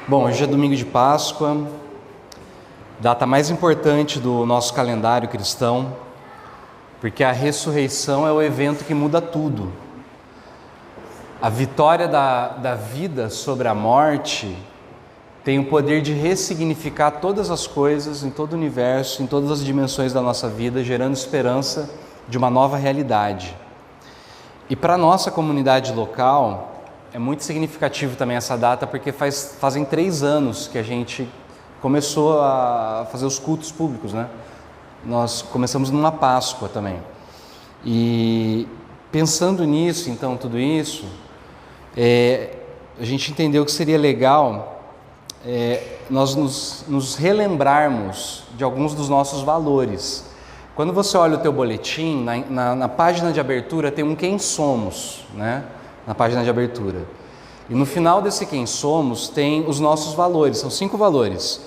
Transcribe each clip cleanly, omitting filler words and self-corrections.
Bom, hoje é domingo de Páscoa, data mais importante do nosso calendário cristão, porque a ressurreição é o evento que muda tudo. A vitória da vida sobre a morte tem o poder de ressignificar todas as coisas, em todo o universo, em todas as dimensões da nossa vida, gerando esperança de uma nova realidade. E para a nossa comunidade local, é muito significativo também essa data, porque fazem 3 anos que a gente começou a fazer os cultos públicos, né? Nós começamos numa Páscoa também. E pensando nisso, então, tudo isso, a gente entendeu que seria legal nós nos relembrarmos de alguns dos nossos valores. Quando você olha o teu boletim, na página de abertura tem um Quem Somos, né? Na página de abertura. E no final desse Quem Somos tem os nossos valores, são 5 valores.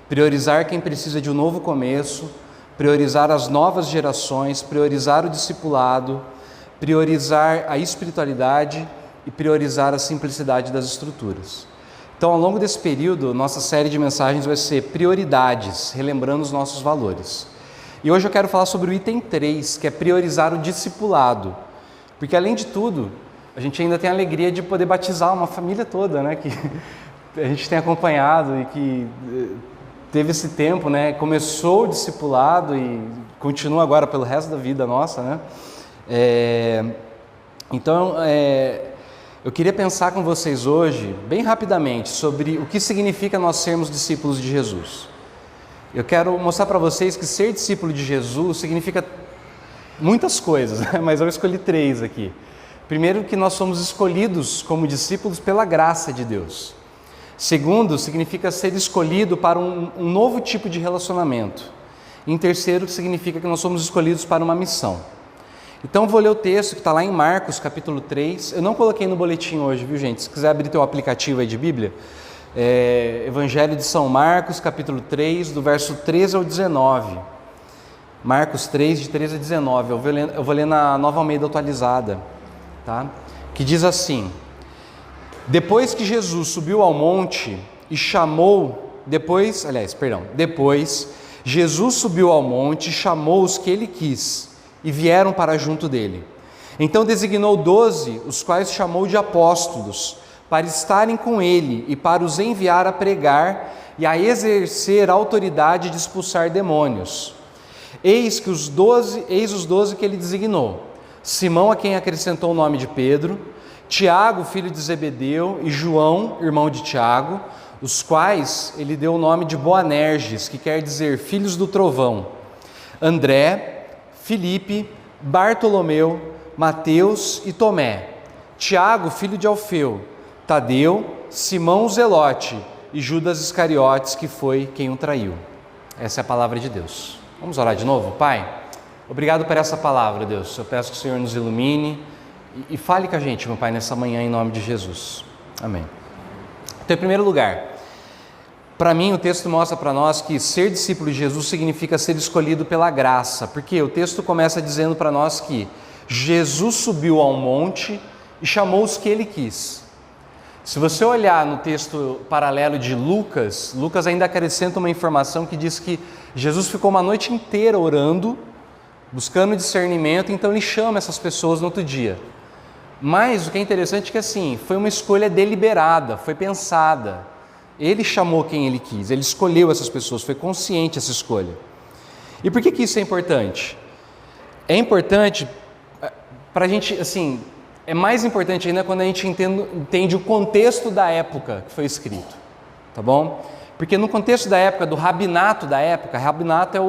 Priorizar quem precisa de um novo começo, priorizar as novas gerações, priorizar o discipulado, priorizar a espiritualidade e priorizar a simplicidade das estruturas. Então, ao longo desse período, nossa série de mensagens vai ser prioridades, relembrando os nossos valores. E hoje eu quero falar sobre o item 3, que é priorizar o discipulado. Porque, além de tudo, a gente ainda tem a alegria de poder batizar uma família toda, né? Que a gente tem acompanhado e que teve esse tempo, né? Começou o discipulado e continua agora pelo resto da vida nossa, né? Então, eu queria pensar com vocês hoje, bem rapidamente, sobre o que significa nós sermos discípulos de Jesus. Eu quero mostrar para vocês que ser discípulo de Jesus significa muitas coisas, né? Mas eu escolhi 3 aqui. Primeiro, que nós somos escolhidos como discípulos pela graça de Deus. Segundo, significa ser escolhido para um novo tipo de relacionamento. E em terceiro, significa que nós somos escolhidos para uma missão. Então, eu vou ler o texto que está lá em Marcos, capítulo 3. Eu não coloquei no boletim hoje, viu, gente? Se quiser abrir teu aplicativo aí de Bíblia, Evangelho de São Marcos, capítulo 3, do verso 13 ao 19. Marcos 3, de 13 a 19. Eu vou ler na Nova Almeida atualizada. Tá? Que diz assim: depois que Jesus subiu ao monte e chamou, depois Jesus subiu ao monte e chamou os que ele quis e vieram para junto dele. Então designou 12, os quais chamou de apóstolos, para estarem com ele e para os enviar a pregar e a exercer a autoridade de expulsar demônios. Eis os 12 que ele designou: Simão, a quem acrescentou o nome de Pedro, Tiago, filho de Zebedeu, e João, irmão de Tiago, os quais ele deu o nome de Boanerges, que quer dizer filhos do trovão, André, Filipe, Bartolomeu, Mateus e Tomé, Tiago, filho de Alfeu, Tadeu, Simão o Zelote e Judas Iscariotes, que foi quem o traiu. Essa é a palavra de Deus. Vamos orar de novo? Pai, obrigado por essa palavra, Deus. Eu peço que o Senhor nos ilumine e fale com a gente, meu Pai, nessa manhã, em nome de Jesus. Amém. Então, em primeiro lugar, para mim o texto mostra para nós que ser discípulo de Jesus significa ser escolhido pela graça, porque o texto começa dizendo para nós que Jesus subiu ao monte e chamou os que ele quis. Se você olhar no texto paralelo de Lucas, Lucas ainda acrescenta uma informação que diz que Jesus ficou uma noite inteira orando, buscando discernimento, então ele chama essas pessoas no outro dia. Mas o que é interessante é que assim, foi uma escolha deliberada, foi pensada. Ele chamou quem ele quis, ele escolheu essas pessoas, foi consciente essa escolha. E por que isso é importante? É importante para a gente, assim, é mais importante ainda quando a gente entende o contexto da época que foi escrito, tá bom? Porque no contexto da época, do rabinato da época, rabinato é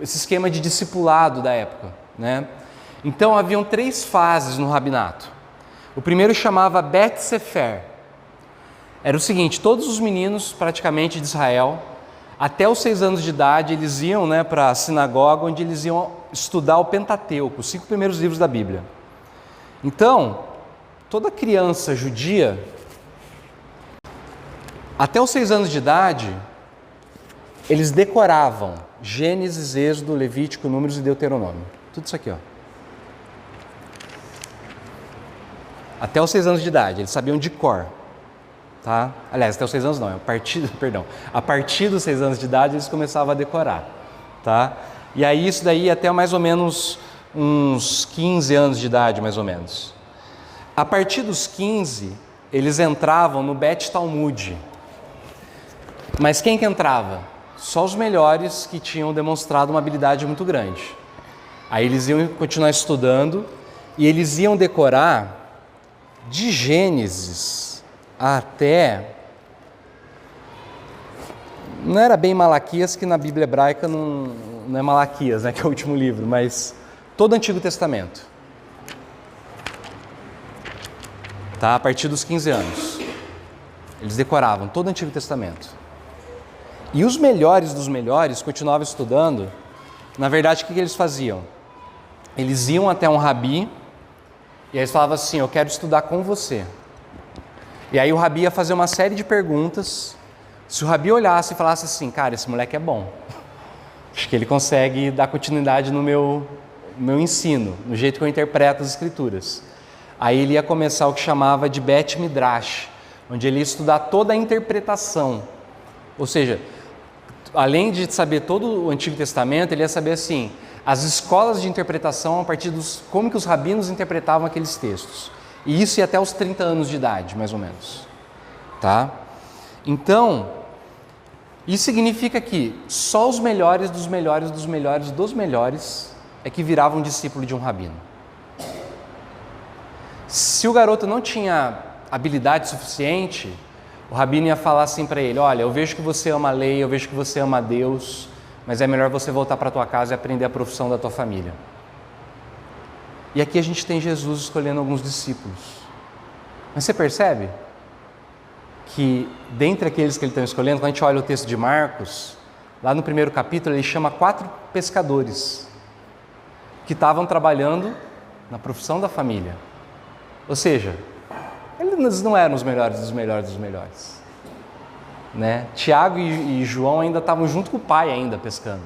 esse esquema de discipulado da época, né? Então haviam 3 fases no rabinato. O primeiro chamava Bet Sefer. Era o seguinte: todos os meninos praticamente de Israel, até os 6 anos de idade, eles iam, né, para a sinagoga, onde eles iam estudar o Pentateuco, os 5 primeiros livros da Bíblia. Então, toda criança judia, até os 6 anos de idade, eles decoravam Gênesis, Êxodo, Levítico, Números e Deuteronômio. Tudo isso aqui, ó. Até os 6 anos de idade, eles sabiam de cor. tá? Aliás, até os 6 anos não, a partir dos 6 anos de idade eles começavam a decorar, tá? E aí isso daí até mais ou menos uns 15 anos de idade, mais ou menos. A partir dos 15, eles entravam no Bet Talmud. Mas quem que entrava? Só os melhores que tinham demonstrado uma habilidade muito grande. Aí eles iam continuar estudando e eles iam decorar de Gênesis até... Não era bem Malaquias, que na Bíblia hebraica não é Malaquias, né, que é o último livro, mas todo o Antigo Testamento. Tá? A partir dos 15 anos. Eles decoravam todo o Antigo Testamento. E os melhores dos melhores continuavam estudando. Na verdade, o que eles faziam? Eles iam até um rabi e aí eles falavam assim: eu quero estudar com você. E aí o rabi ia fazer uma série de perguntas. Se o rabi olhasse e falasse assim: cara, esse moleque é bom, acho que ele consegue dar continuidade no meu ensino, no jeito que eu interpreto as escrituras. Aí ele ia começar o que chamava de Bet Midrash, onde ele ia estudar toda a interpretação. Ou seja, além de saber todo o Antigo Testamento, ele ia saber assim, as escolas de interpretação a partir dos como que os rabinos interpretavam aqueles textos. E isso ia até os 30 anos de idade, mais ou menos. Tá? Então, isso significa que só os melhores dos melhores dos melhores dos melhores é que viravam discípulo de um rabino. Se o garoto não tinha habilidade suficiente, o rabino ia falar assim para ele: olha, eu vejo que você ama a lei, eu vejo que você ama a Deus, mas é melhor você voltar para a tua casa e aprender a profissão da tua família. E aqui a gente tem Jesus escolhendo alguns discípulos. Mas você percebe que dentre aqueles que ele está escolhendo, quando a gente olha o texto de Marcos, lá no primeiro capítulo ele chama 4 pescadores que estavam trabalhando na profissão da família. Ou seja, eles não eram os melhores dos melhores dos melhores, né? Tiago e João ainda estavam junto com o pai ainda pescando.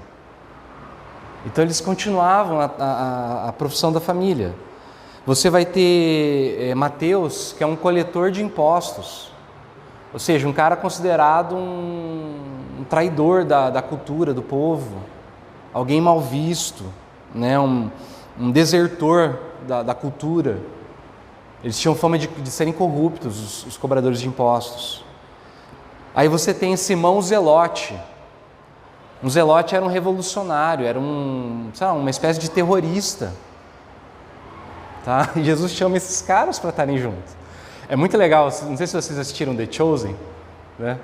Então eles continuavam a profissão da família. Você vai ter Mateus, que é um coletor de impostos. Ou seja, um cara considerado um traidor da cultura, do povo. Alguém mal visto, né? um desertor da cultura. Eles tinham fama de serem corruptos, os cobradores de impostos. Aí você tem Simão Zelote. Um zelote era um revolucionário, era uma espécie de terrorista. Tá? E Jesus chama esses caras para estarem juntos. É muito legal, não sei se vocês assistiram The Chosen, né?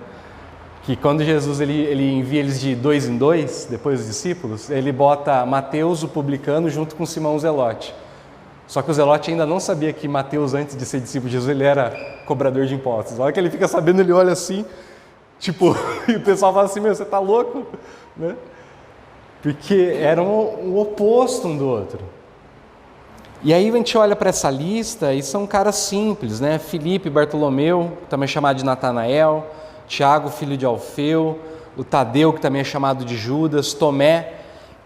Que quando Jesus ele envia eles de 2 em 2, depois dos discípulos, ele bota Mateus, o publicano, junto com Simão Zelote. Só que o Zelote ainda não sabia que Mateus, antes de ser discípulo de Jesus, ele era cobrador de impostos. A hora que ele fica sabendo, ele olha assim, tipo, e o pessoal fala assim: meu, você tá louco? Né? Porque eram o oposto um do outro. E aí a gente olha para essa lista e são caras simples, né? Filipe, Bartolomeu, também chamado de Natanael, Tiago, filho de Alfeu, o Tadeu, que também é chamado de Judas, Tomé,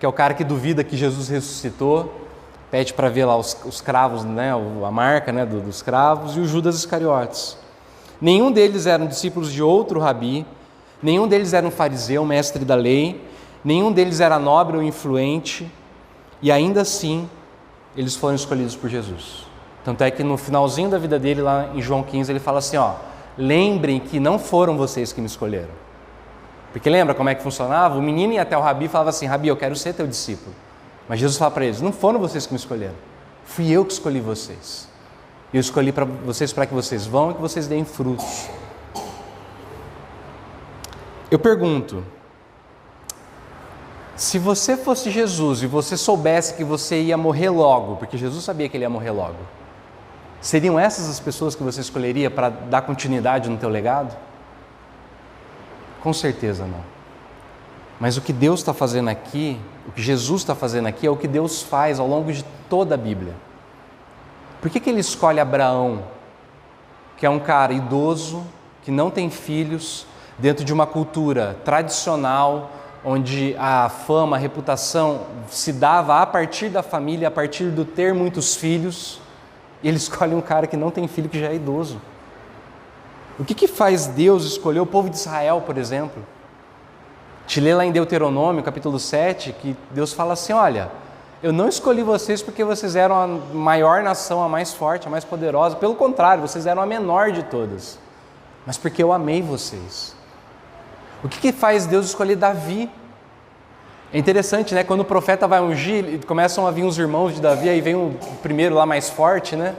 que é o cara que duvida que Jesus ressuscitou, pede para ver lá os cravos, né? A marca, né? dos cravos, e o Judas Iscariotes. Nenhum deles eram discípulos de outro rabi, nenhum deles era um fariseu, mestre da lei, nenhum deles era nobre ou influente, e ainda assim eles foram escolhidos por Jesus. Tanto é que no finalzinho da vida dele, lá em João 15, ele fala assim: ó, lembrem que não foram vocês que me escolheram. Porque lembra como é que funcionava? O menino ia até o rabi e falava assim: rabi, eu quero ser teu discípulo. Mas Jesus fala para eles: não foram vocês que me escolheram, fui eu que escolhi vocês. Eu escolhi para vocês para que vocês vão e que vocês deem frutos. Eu pergunto, se você fosse Jesus e você soubesse que você ia morrer logo, porque Jesus sabia que ele ia morrer logo, seriam essas as pessoas que você escolheria para dar continuidade no teu legado? Com certeza não. Mas o que Deus está fazendo aqui, o que Jesus está fazendo aqui, é o que Deus faz ao longo de toda a Bíblia. Por que ele escolhe Abraão, que é um cara idoso, que não tem filhos, dentro de uma cultura tradicional, onde a fama, a reputação se dava a partir da família, a partir do ter muitos filhos, e ele escolhe um cara que não tem filho, que já é idoso. O que faz Deus escolher o povo de Israel, por exemplo? Te lê lá em Deuteronômio, capítulo 7, que Deus fala assim, olha, eu não escolhi vocês porque vocês eram a maior nação, a mais forte, a mais poderosa. Pelo contrário, vocês eram a menor de todas. Mas porque eu amei vocês. O que faz Deus escolher Davi? É interessante, né? Quando o profeta vai ungir, começam a vir os irmãos de Davi, aí vem o primeiro lá mais forte, né?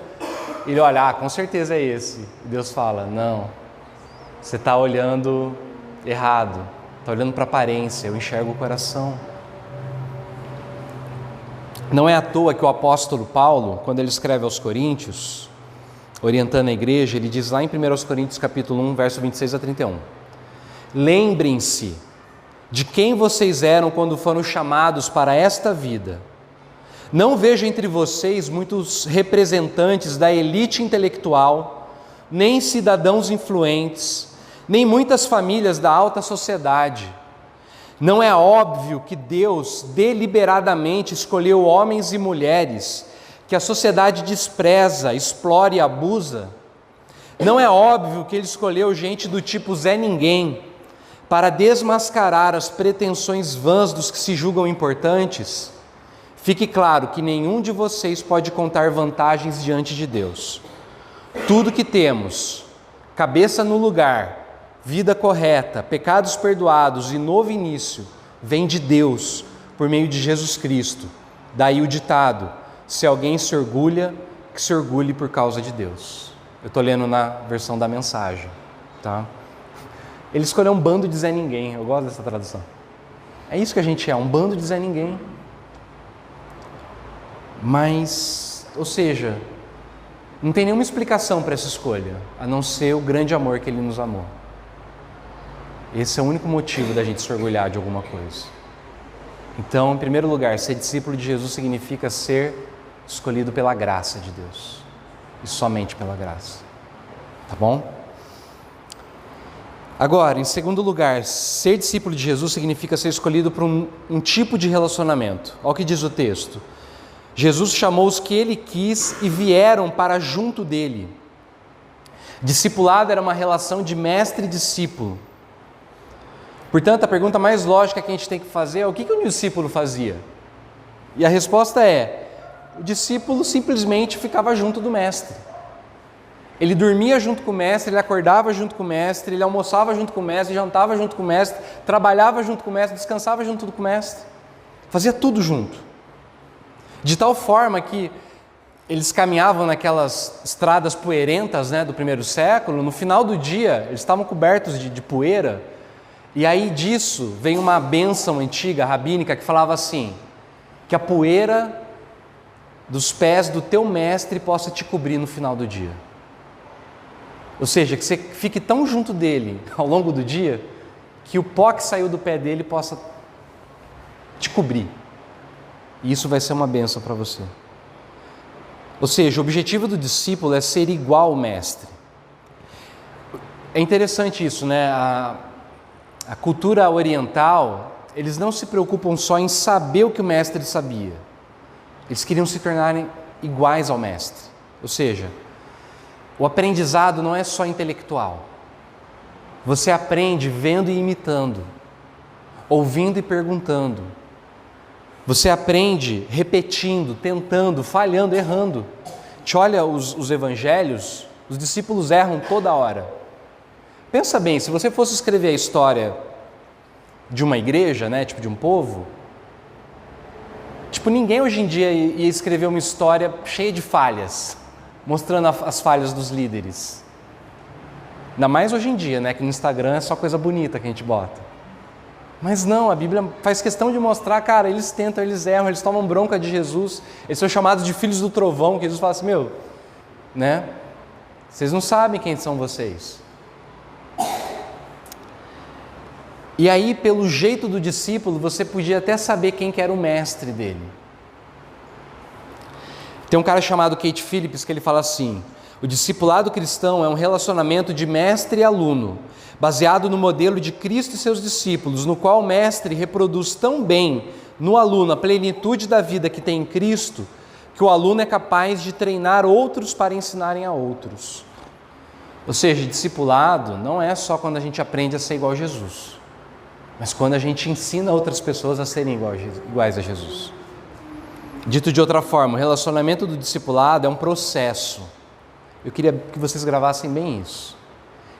Ele olha, com certeza é esse. E Deus fala, não, você está olhando errado. Está olhando para a aparência, eu enxergo o coração. Não é à toa que o apóstolo Paulo, quando ele escreve aos Coríntios, orientando a igreja, ele diz lá em 1 Coríntios capítulo 1, verso 26 a 31. Lembrem-se de quem vocês eram quando foram chamados para esta vida. Não vejo entre vocês muitos representantes da elite intelectual, nem cidadãos influentes, nem muitas famílias da alta sociedade. Não é óbvio que Deus deliberadamente escolheu homens e mulheres que a sociedade despreza, explora e abusa? Não é óbvio que Ele escolheu gente do tipo Zé Ninguém para desmascarar as pretensões vãs dos que se julgam importantes? Fique claro que nenhum de vocês pode contar vantagens diante de Deus. Tudo que temos, cabeça no lugar, vida correta, pecados perdoados e novo início, vem de Deus, por meio de Jesus Cristo. Daí o ditado, se alguém se orgulha, que se orgulhe por causa de Deus. Eu estou lendo na versão da Mensagem, tá? Ele escolheu um bando de Zé Ninguém, eu gosto dessa tradução. É isso que a gente é, um bando de Zé Ninguém. Mas, ou seja, não tem nenhuma explicação para essa escolha, a não ser o grande amor que Ele nos amou. Esse é o único motivo da gente se orgulhar de alguma coisa. Então, em primeiro lugar, ser discípulo de Jesus significa ser escolhido pela graça de Deus. E somente pela graça. Tá bom? Agora, em segundo lugar, ser discípulo de Jesus significa ser escolhido por um tipo de relacionamento. Olha o que diz o texto. Jesus chamou os que Ele quis e vieram para junto dEle. Discipulado era uma relação de mestre e discípulo. Portanto, a pergunta mais lógica que a gente tem que fazer é o que um discípulo fazia? E a resposta é, o discípulo simplesmente ficava junto do mestre. Ele dormia junto com o mestre, ele acordava junto com o mestre, ele almoçava junto com o mestre, jantava junto com o mestre, trabalhava junto com o mestre, descansava junto com o mestre. Fazia tudo junto. De tal forma que eles caminhavam naquelas estradas poeirentas, né, do primeiro século, no final do dia eles estavam cobertos de poeira. E aí disso vem uma bênção antiga, rabínica, que falava assim, que a poeira dos pés do teu mestre possa te cobrir no final do dia. Ou seja, que você fique tão junto dele ao longo do dia, que o pó que saiu do pé dele possa te cobrir. E isso vai ser uma bênção para você. Ou seja, o objetivo do discípulo é ser igual ao mestre. É interessante isso, né? A cultura oriental, eles não se preocupam só em saber o que o mestre sabia. Eles queriam se tornarem iguais ao mestre. Ou seja, o aprendizado não é só intelectual. Você aprende vendo e imitando, ouvindo e perguntando. Você aprende repetindo, tentando, falhando, errando. Te olha os evangelhos, os discípulos erram toda hora. Pensa bem, se você fosse escrever a história de uma igreja, né, tipo de um povo, ninguém hoje em dia ia escrever uma história cheia de falhas, mostrando as falhas dos líderes. Ainda mais hoje em dia, né, que no Instagram é só coisa bonita que a gente bota. Mas não, a Bíblia faz questão de mostrar, cara, eles tentam, eles erram, eles tomam bronca de Jesus, eles são chamados de filhos do trovão, que Jesus fala assim, né, vocês não sabem quem são vocês. E aí, pelo jeito do discípulo, você podia até saber quem que era o mestre dele. Tem um cara chamado Kate Phillips que ele fala assim, o discipulado cristão é um relacionamento de mestre e aluno, baseado no modelo de Cristo e seus discípulos, no qual o mestre reproduz tão bem no aluno a plenitude da vida que tem em Cristo, que o aluno é capaz de treinar outros para ensinarem a outros. Ou seja, discipulado não é só quando a gente aprende a ser igual a Jesus, mas quando a gente ensina outras pessoas a serem iguais a Jesus. Dito de outra forma, o relacionamento do discipulado é um processo. Eu queria que vocês gravassem bem isso.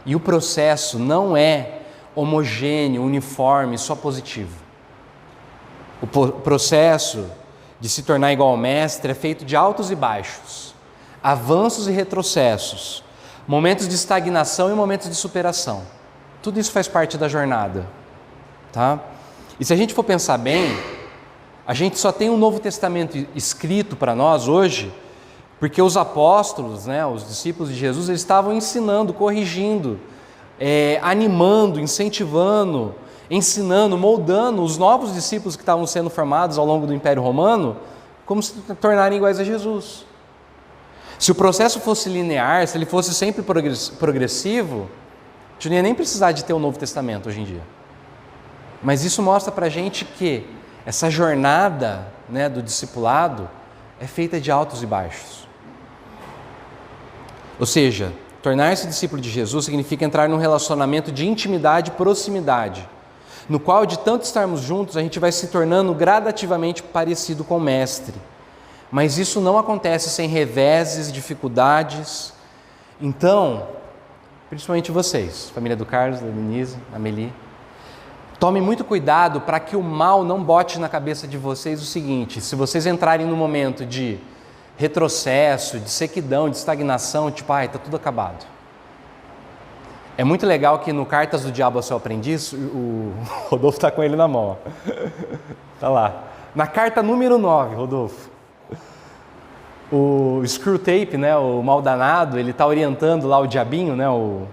E o processo não é homogêneo, uniforme, só positivo. O processo de se tornar igual ao mestre é feito de altos e baixos, avanços e retrocessos, momentos de estagnação e momentos de superação. Tudo isso faz parte da jornada, tá? E se a gente for pensar bem, a gente só tem um Novo Testamento escrito para nós hoje, porque os apóstolos, né, os discípulos de Jesus, eles estavam ensinando, corrigindo, animando, incentivando, ensinando, moldando os novos discípulos que estavam sendo formados ao longo do Império Romano, como se tornarem iguais a Jesus. Se o processo fosse linear, se ele fosse sempre progressivo, a gente não ia nem precisar de ter o Novo Testamento hoje em dia. Mas isso mostra para a gente que essa jornada, né, do discipulado é feita de altos e baixos. Ou seja, tornar-se discípulo de Jesus significa entrar num relacionamento de intimidade e proximidade, no qual, de tanto estarmos juntos, a gente vai se tornando gradativamente parecido com o Mestre. Mas isso não acontece sem reveses, dificuldades. Então, principalmente vocês, família do Carlos, da Denise, da Meli, tomem muito cuidado para que o mal não bote na cabeça de vocês o seguinte: se vocês entrarem num momento de retrocesso, de sequidão, de estagnação, tipo, está tudo acabado. É muito legal que no Cartas do Diabo ao Seu Aprendiz, o Rodolfo está com ele na mão. Está lá. Na carta número 9, Rodolfo, o Screwtape, né, o mal danado, ele está orientando lá o diabinho, né, o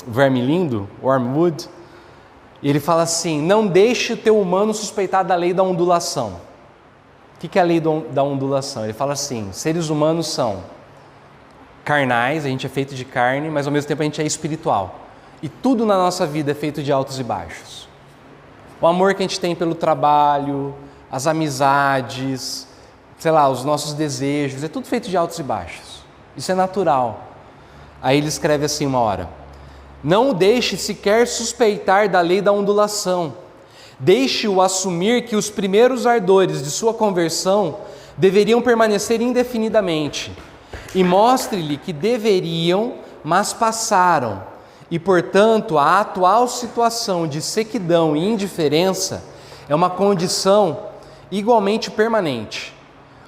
verme lindo, o Wormwood, e ele fala assim: não deixe o teu humano suspeitar da lei da ondulação. O que é a lei da ondulação? Ele fala assim: seres humanos são carnais, a gente é feito de carne, mas ao mesmo tempo a gente é espiritual. E tudo na nossa vida é feito de altos e baixos. O amor que a gente tem pelo trabalho, as amizades, sei lá, os nossos desejos, é tudo feito de altos e baixos. Isso é natural. Aí ele escreve assim uma hora: não o deixe sequer suspeitar da lei da ondulação. Deixe-o assumir que os primeiros ardores de sua conversão deveriam permanecer indefinidamente. E mostre-lhe que deveriam, mas passaram. E, portanto, a atual situação de sequidão e indiferença é uma condição igualmente permanente.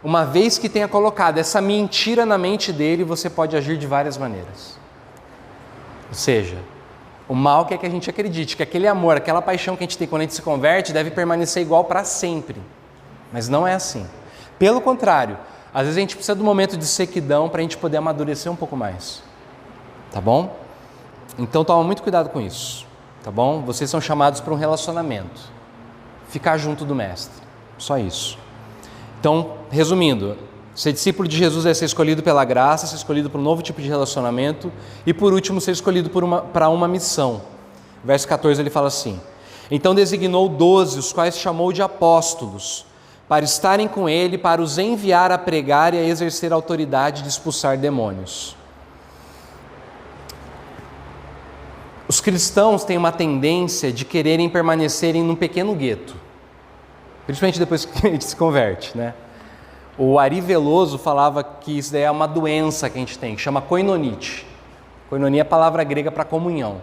Uma vez que tenha colocado essa mentira na mente dele, você pode agir de várias maneiras. Ou seja, o mal quer que a gente acredite que aquele amor, aquela paixão que a gente tem quando a gente se converte deve permanecer igual para sempre. Mas não é assim. Pelo contrário, às vezes a gente precisa de um momento de sequidão para a gente poder amadurecer um pouco mais. Tá bom? Então toma muito cuidado com isso. Tá bom? Vocês são chamados para um relacionamento. Ficar junto do Mestre. Só isso. Então, resumindo, ser discípulo de Jesus é ser escolhido pela graça, ser escolhido para um novo tipo de relacionamento e, por último, ser escolhido para uma missão. Verso 14 ele fala assim: então designou 12, os quais chamou de apóstolos, para estarem com ele, para os enviar a pregar e a exercer a autoridade de expulsar demônios. Os cristãos têm uma tendência de quererem permanecerem num pequeno gueto, principalmente depois que a gente se converte, né? O Ari Veloso falava que isso daí é uma doença que a gente tem, que chama koinonite. Koinonia é a palavra grega para comunhão.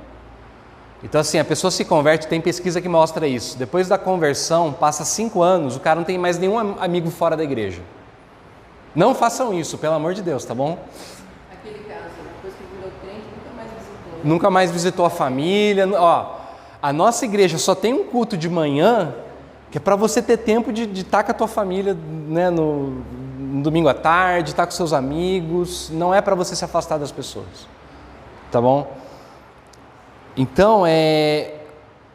Então assim, a pessoa se converte, tem pesquisa que mostra isso. Depois da conversão, passa 5 anos, o cara não tem mais nenhum amigo fora da igreja. Não façam isso, pelo amor de Deus, tá bom? Aquele caso, depois que virou crente, nunca mais visitou. Nunca mais visitou a família. Ó, a nossa igreja só tem um culto de manhã, que é para você ter tempo de estar com a tua família, né, no domingo à tarde, estar com seus amigos. Não é para você se afastar das pessoas, tá bom? Então,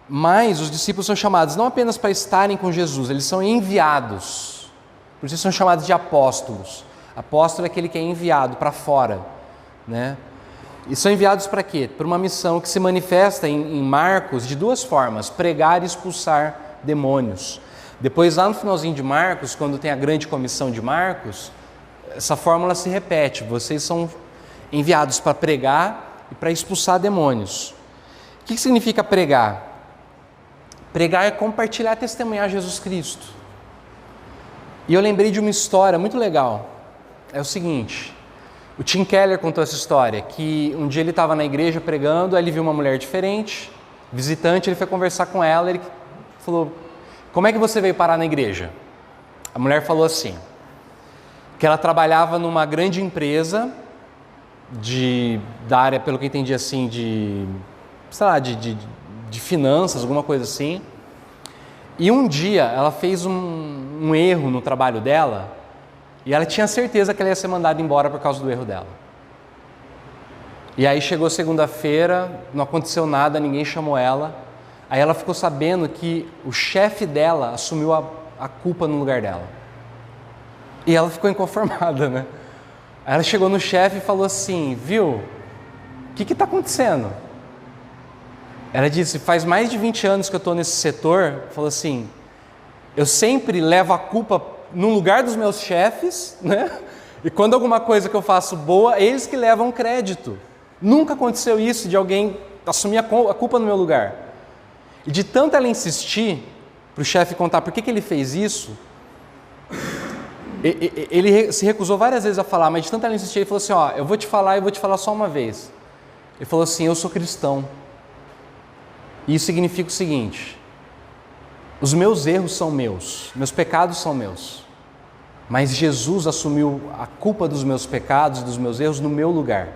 mas os discípulos são chamados não apenas para estarem com Jesus, eles são enviados. Por isso são chamados de apóstolos. Apóstolo é aquele que é enviado para fora, né? E são enviados para quê? Para uma missão que se manifesta em Marcos de duas formas: pregar e expulsar demônios. Depois, lá no finalzinho de Marcos, quando tem a grande comissão de Marcos, essa fórmula se repete: vocês são enviados para pregar e para expulsar demônios. O que significa pregar? Pregar é compartilhar, testemunhar Jesus Cristo. E eu lembrei de uma história muito legal. É o seguinte, o Tim Keller contou essa história, que um dia ele estava na igreja pregando, aí ele viu uma mulher diferente, visitante, ele foi conversar com ela, ele falou, como é que você veio parar na igreja? A mulher falou assim, que ela trabalhava numa grande empresa, da área, pelo que eu entendi assim, de finanças, alguma coisa assim, e um dia ela fez um erro no trabalho dela, e ela tinha certeza que ela ia ser mandada embora por causa do erro dela. E aí chegou segunda-feira, não aconteceu nada, ninguém chamou ela. Aí ela ficou sabendo que o chefe dela assumiu a culpa no lugar dela. E ela ficou inconformada, né? Aí ela chegou no chefe e falou assim, viu, o que está acontecendo? Ela disse, faz mais de 20 anos que eu estou nesse setor, falou assim, eu sempre levo a culpa no lugar dos meus chefes, né? E quando alguma coisa que eu faço boa, eles que levam crédito. Nunca aconteceu isso de alguém assumir a culpa no meu lugar. E de tanto ela insistir para o chefe contar por que ele fez isso, ele se recusou várias vezes a falar, mas de tanto ela insistir, ele falou assim, ó, eu vou te falar só uma vez. Ele falou assim, eu sou cristão. E isso significa o seguinte, os meus erros são meus pecados são meus, mas Jesus assumiu a culpa dos meus pecados e dos meus erros no meu lugar,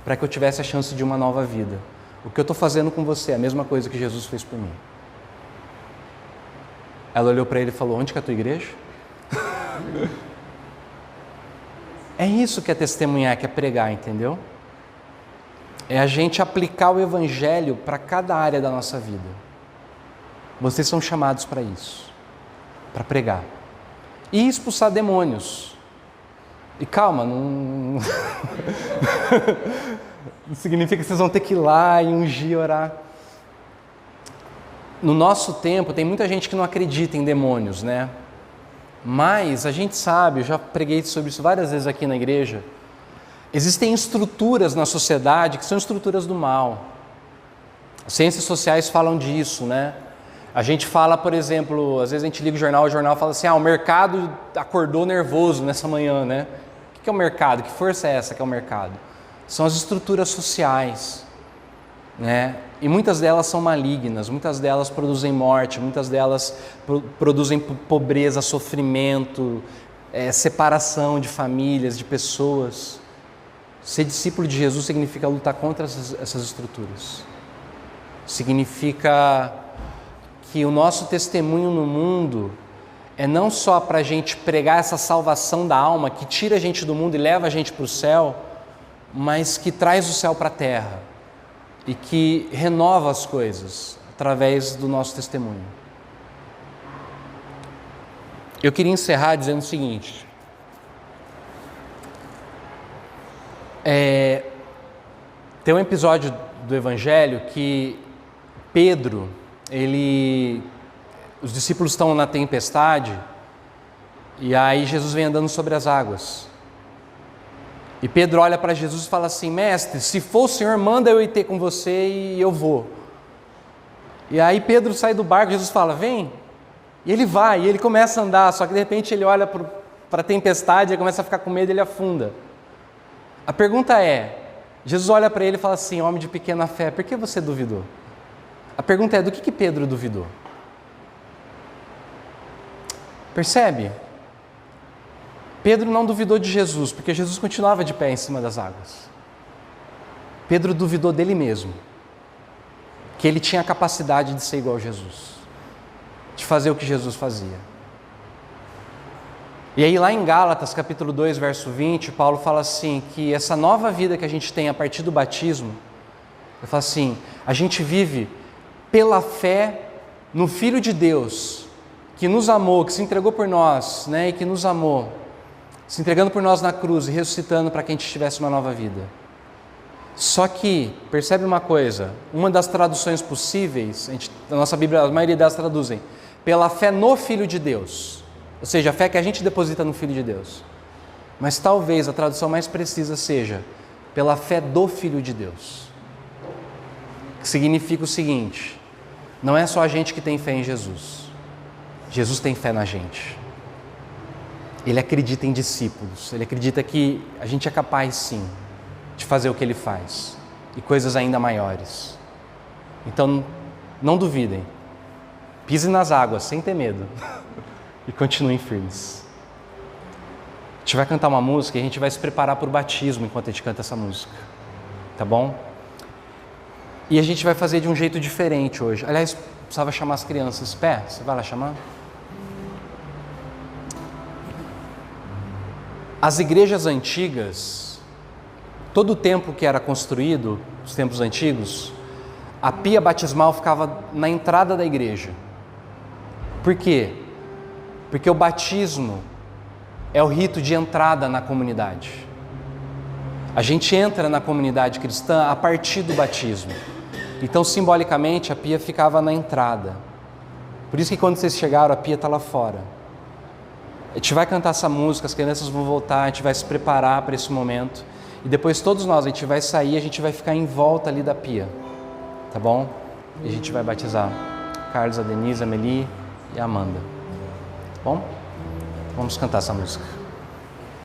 para que eu tivesse a chance de uma nova vida. O que eu estou fazendo com você é a mesma coisa que Jesus fez por mim. Ela olhou para ele e falou, onde que é a tua igreja? É isso que é testemunhar, que é pregar, entendeu? É a gente aplicar o Evangelho para cada área da nossa vida. Vocês são chamados para isso, para pregar. E expulsar demônios. E calma, não significa que vocês vão ter que ir lá e ungir, orar. No nosso tempo, tem muita gente que não acredita em demônios, né? Mas a gente sabe, eu já preguei sobre isso várias vezes aqui na igreja, existem estruturas na sociedade que são estruturas do mal. As ciências sociais falam disso, né? A gente fala, por exemplo, às vezes a gente liga o jornal fala assim, o mercado acordou nervoso nessa manhã, né? O que é o mercado? Que força é essa que é o mercado? São as estruturas sociais, né? E muitas delas são malignas, muitas delas produzem morte, muitas delas produzem pobreza, sofrimento, separação de famílias, de pessoas. Ser discípulo de Jesus significa lutar contra essas estruturas. Significa que o nosso testemunho no mundo é não só para a gente pregar essa salvação da alma, que tira a gente do mundo e leva a gente para o céu, mas que traz o céu para a terra e que renova as coisas através do nosso testemunho. Eu queria encerrar dizendo o seguinte, tem um episódio do Evangelho que Pedro, os discípulos estão na tempestade e aí Jesus vem andando sobre as águas. E Pedro olha para Jesus e fala assim, mestre, se for o Senhor, manda eu ir ter com você e eu vou. E aí Pedro sai do barco, Jesus fala, vem. E ele vai, e ele começa a andar, só que de repente ele olha para a tempestade, ele começa a ficar com medo e ele afunda. A pergunta é, Jesus olha para ele e fala assim, homem de pequena fé, por que você duvidou? A pergunta é, do que Pedro duvidou? Percebe? Pedro não duvidou de Jesus, porque Jesus continuava de pé em cima das águas. Pedro duvidou dele mesmo, que ele tinha a capacidade de ser igual a Jesus, de fazer o que Jesus fazia. E aí lá em Gálatas, capítulo 2, verso 20, Paulo fala assim, que essa nova vida que a gente tem a partir do batismo, ele fala assim, a gente vive pela fé no Filho de Deus, que nos amou, que se entregou por nós, né, e que nos amou, se entregando por nós na cruz e ressuscitando para que a gente tivesse uma nova vida. Só que, percebe uma coisa, uma das traduções possíveis, a nossa Bíblia, a maioria delas traduzem, pela fé no Filho de Deus, ou seja, a fé que a gente deposita no Filho de Deus. Mas talvez a tradução mais precisa seja, pela fé do Filho de Deus, que significa o seguinte: não é só a gente que tem fé em Jesus. Jesus tem fé na gente. Ele acredita em discípulos. Ele acredita que a gente é capaz, sim, de fazer o que Ele faz. E coisas ainda maiores. Então, não duvidem. Pisem nas águas, sem ter medo. E continuem firmes. A gente vai cantar uma música e a gente vai se preparar para o batismo enquanto a gente canta essa música. Tá bom? E a gente vai fazer de um jeito diferente hoje. Aliás, precisava chamar as crianças. Pé, você vai lá chamar? As igrejas antigas, todo o templo que era construído, os templos antigos, a pia batismal ficava na entrada da igreja. Por quê? Porque o batismo é o rito de entrada na comunidade. A gente entra na comunidade cristã a partir do batismo. Então, simbolicamente, a pia ficava na entrada. Por isso que quando vocês chegaram, a pia está lá fora. A gente vai cantar essa música, as crianças vão voltar, a gente vai se preparar para esse momento. E depois todos nós, a gente vai sair, a gente vai ficar em volta ali da pia. Tá bom? E a gente vai batizar Carlos, a Denise, a Meli e a Amanda. Tá bom? Vamos cantar essa música.